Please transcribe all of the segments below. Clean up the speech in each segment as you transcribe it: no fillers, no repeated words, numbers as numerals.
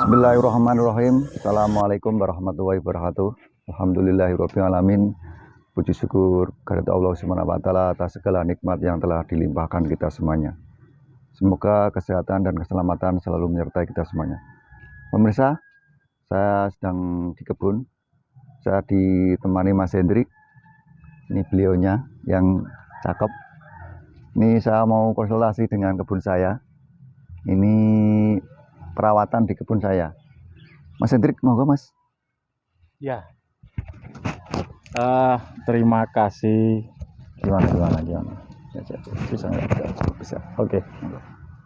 Bismillahirrahmanirrahim. Assalamualaikum warahmatullahi wabarakatuh. Alhamdulillahirabbil alamin. Puji syukur kehadirat Allah Subhanahu wa taala atas segala nikmat yang telah dilimpahkan kita semuanya. Semoga kesehatan dan keselamatan selalu menyertai kita semuanya. Pemirsa, saya sedang di kebun. Saya ditemani Mas Hendrik. Ini beliaunya yang cakep. Ini saya mau konsultasi dengan kebun saya. Ini perawatan di kebun saya. Mas Hendrik, monggo Mas. Ya, terima kasih. Gimana? Ya, Bisa nggak? Bisa. Oke.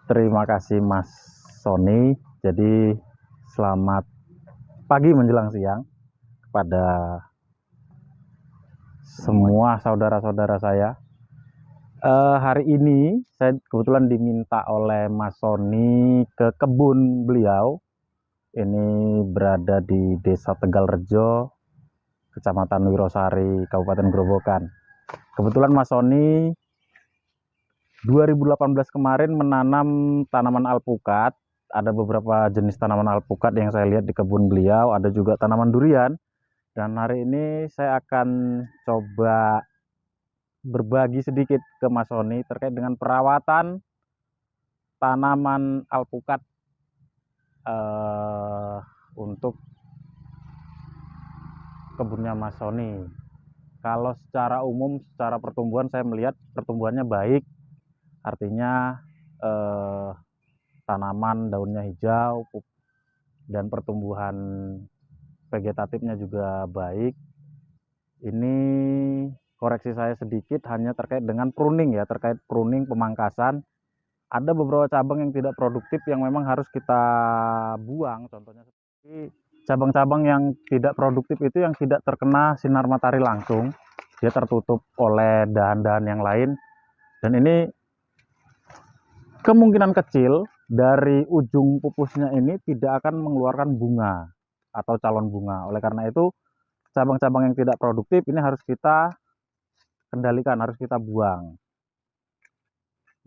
Terima kasih Mas Sony. Jadi selamat pagi menjelang siang kepada semua saudara-saudara saya. Hari ini saya kebetulan diminta oleh Mas Sony ke kebun beliau. Ini berada di Desa Tegalrejo, Kecamatan Wirosari, Kabupaten Grobogan. Kebetulan Mas Sony 2018 kemarin menanam tanaman alpukat. Ada beberapa jenis tanaman alpukat yang saya lihat di kebun beliau, ada juga tanaman durian. Dan hari ini saya akan coba berbagi sedikit ke Mas Sony terkait dengan perawatan tanaman alpukat untuk kebunnya Mas Sony. Kalau secara umum, secara pertumbuhan saya melihat pertumbuhannya baik, artinya tanaman daunnya hijau dan pertumbuhan vegetatifnya juga baik. Ini koreksi saya sedikit hanya terkait dengan pruning ya, terkait pruning pemangkasan. Ada beberapa cabang yang tidak produktif yang memang harus kita buang, contohnya seperti cabang-cabang yang tidak produktif itu yang tidak terkena sinar matahari langsung, dia tertutup oleh dahan-dahan yang lain, dan ini kemungkinan kecil dari ujung pupusnya ini tidak akan mengeluarkan bunga atau calon bunga. Oleh karena itu cabang-cabang yang tidak produktif ini harus kita kendalikan, harus kita buang.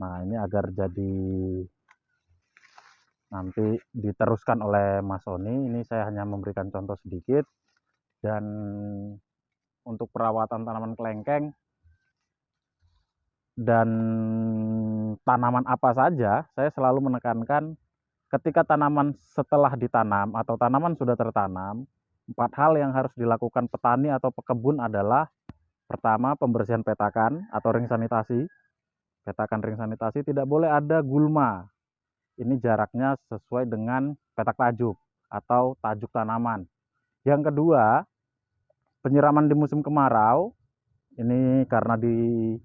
Nah, ini agar jadi nanti diteruskan oleh Mas Sony, ini saya hanya memberikan contoh sedikit. Dan untuk perawatan tanaman kelengkeng dan tanaman apa saja, saya selalu menekankan ketika tanaman setelah ditanam atau tanaman sudah tertanam, 4 hal yang harus dilakukan petani atau pekebun adalah: pertama, pembersihan petakan atau ring sanitasi. Petakan ring sanitasi tidak boleh ada gulma. Ini jaraknya sesuai dengan petak tajuk atau tajuk tanaman. Yang kedua, penyiraman di musim kemarau. Ini karena di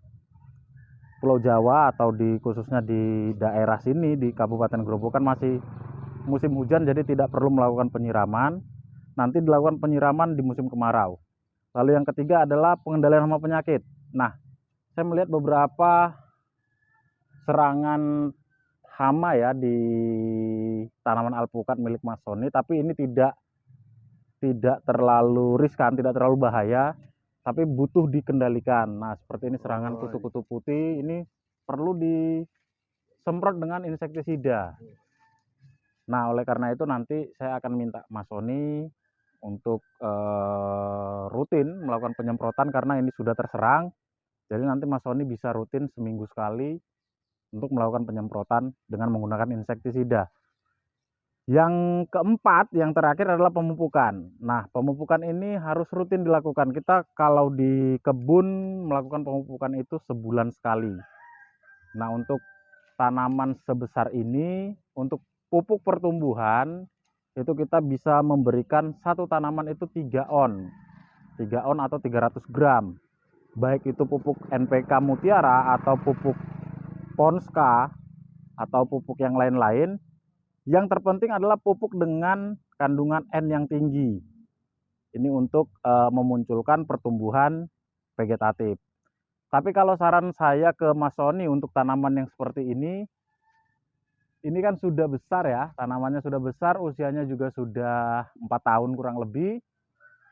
Pulau Jawa atau khususnya di daerah sini di Kabupaten Grobogan masih musim hujan, jadi tidak perlu melakukan penyiraman. Nanti dilakukan penyiraman di musim kemarau. Lalu yang ketiga adalah pengendalian hama penyakit. Nah, saya melihat beberapa serangan hama ya di tanaman alpukat milik Mas Sony, tapi ini tidak terlalu riskan, tidak terlalu bahaya, tapi butuh dikendalikan. Nah, seperti ini serangan kutu-kutu putih, ini perlu disemprot dengan insektisida. Nah, oleh karena itu nanti saya akan minta Mas Sony untuk rutin melakukan penyemprotan karena ini sudah terserang. Jadi nanti Mas Sony bisa rutin seminggu sekali untuk melakukan penyemprotan dengan menggunakan insektisida. Yang keempat, yang terakhir adalah pemupukan. Nah, pemupukan ini harus rutin dilakukan. Kita kalau di kebun melakukan pemupukan itu sebulan sekali. Nah, untuk tanaman sebesar ini, untuk pupuk pertumbuhan, itu kita bisa memberikan satu tanaman itu 3 on. 3 on atau 300 gram. Baik itu pupuk NPK Mutiara atau pupuk Ponska atau pupuk yang lain-lain. Yang terpenting adalah pupuk dengan kandungan N yang tinggi. Ini untuk memunculkan pertumbuhan vegetatif. Tapi kalau saran saya ke Mas Sony untuk tanaman yang seperti ini kan sudah besar ya, tanamannya sudah besar, usianya juga sudah 4 tahun kurang lebih.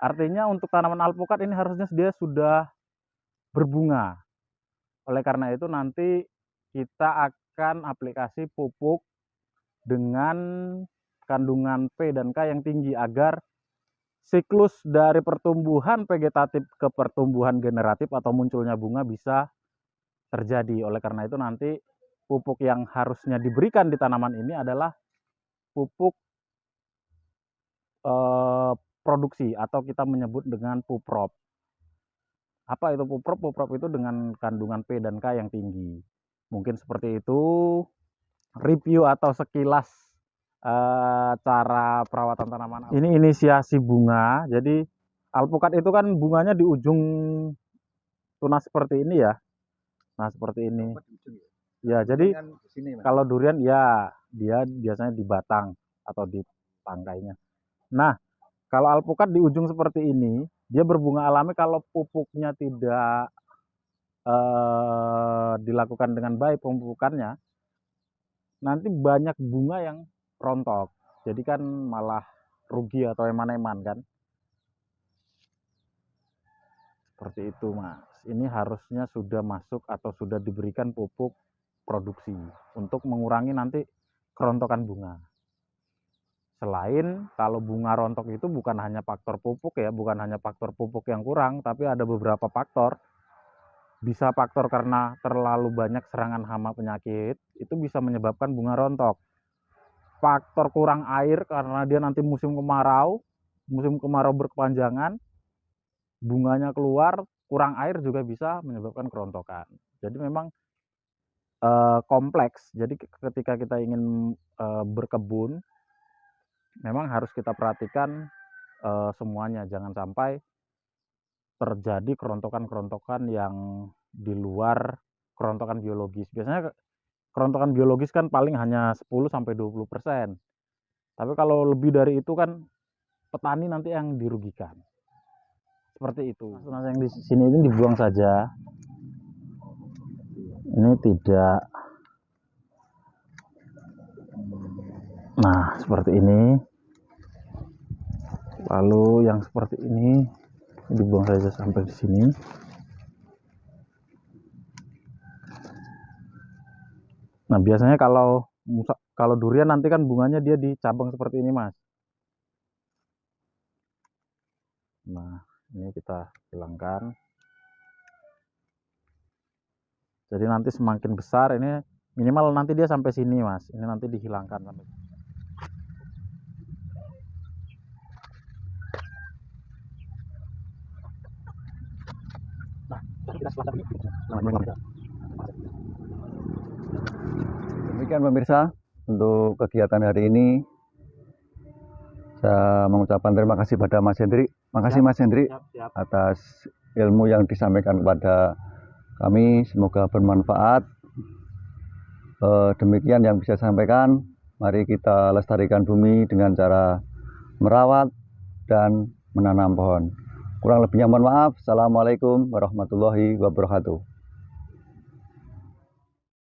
Artinya untuk tanaman alpukat ini harusnya dia sudah berbunga. Oleh karena itu nanti kita akan aplikasi pupuk dengan kandungan P dan K yang tinggi agar siklus dari pertumbuhan vegetatif ke pertumbuhan generatif atau munculnya bunga bisa terjadi. Oleh karena itu nanti pupuk yang harusnya diberikan di tanaman ini adalah pupuk produksi atau kita menyebut dengan puprop. Apa itu puprop? Puprop itu dengan kandungan P dan K yang tinggi. Mungkin seperti itu review atau sekilas cara perawatan tanaman. Ini inisiasi bunga. Jadi alpukat itu kan bunganya di ujung tunas seperti ini ya. Nah, seperti ini. Ya, jadi kalau durian ya dia biasanya di batang atau di tangkainya. Nah, kalau alpukat di ujung seperti ini, dia berbunga alami kalau pupuknya tidak dilakukan dengan baik pemupukannya, nanti banyak bunga yang rontok. Jadi kan malah rugi atau eman-eman kan. Seperti itu, Mas. Ini harusnya sudah masuk atau sudah diberikan pupuk produksi untuk mengurangi nanti kerontokan bunga. Selain kalau bunga rontok itu bukan hanya faktor pupuk ya, bukan hanya faktor pupuk yang kurang, tapi ada beberapa faktor. Bisa faktor karena terlalu banyak serangan hama penyakit, itu bisa menyebabkan bunga rontok. Faktor kurang air karena dia nanti musim kemarau berkepanjangan, bunganya keluar, kurang air juga bisa menyebabkan kerontokan. Jadi memang kompleks. Jadi ketika kita ingin berkebun, memang harus kita perhatikan semuanya, jangan sampai terjadi kerontokan-kerontokan yang di luar kerontokan biologis. Biasanya kerontokan biologis kan paling hanya 10-20%. Tapi kalau lebih dari itu kan petani nanti yang dirugikan. Seperti itu. Tunas yang di sini ini dibuang saja. Ini tidak. Nah, seperti ini. Lalu yang seperti ini dibuang saja sampai di sini. Nah, biasanya kalau durian nanti kan bunganya dia di cabang seperti ini, Mas. Nah, ini kita hilangkan. Jadi nanti semakin besar ini minimal nanti dia sampai sini, Mas. Ini nanti dihilangkan sampai sini. Demikian pemirsa untuk kegiatan hari ini. Saya mengucapkan terima kasih pada Mas Hendri. Makasih Mas Hendri atas ilmu yang disampaikan kepada kami. Semoga bermanfaat. Demikian yang bisa saya sampaikan. Mari kita lestarikan bumi dengan cara merawat dan menanam pohon. Kurang lebihnya mohon maaf. Assalamualaikum warahmatullahi wabarakatuh.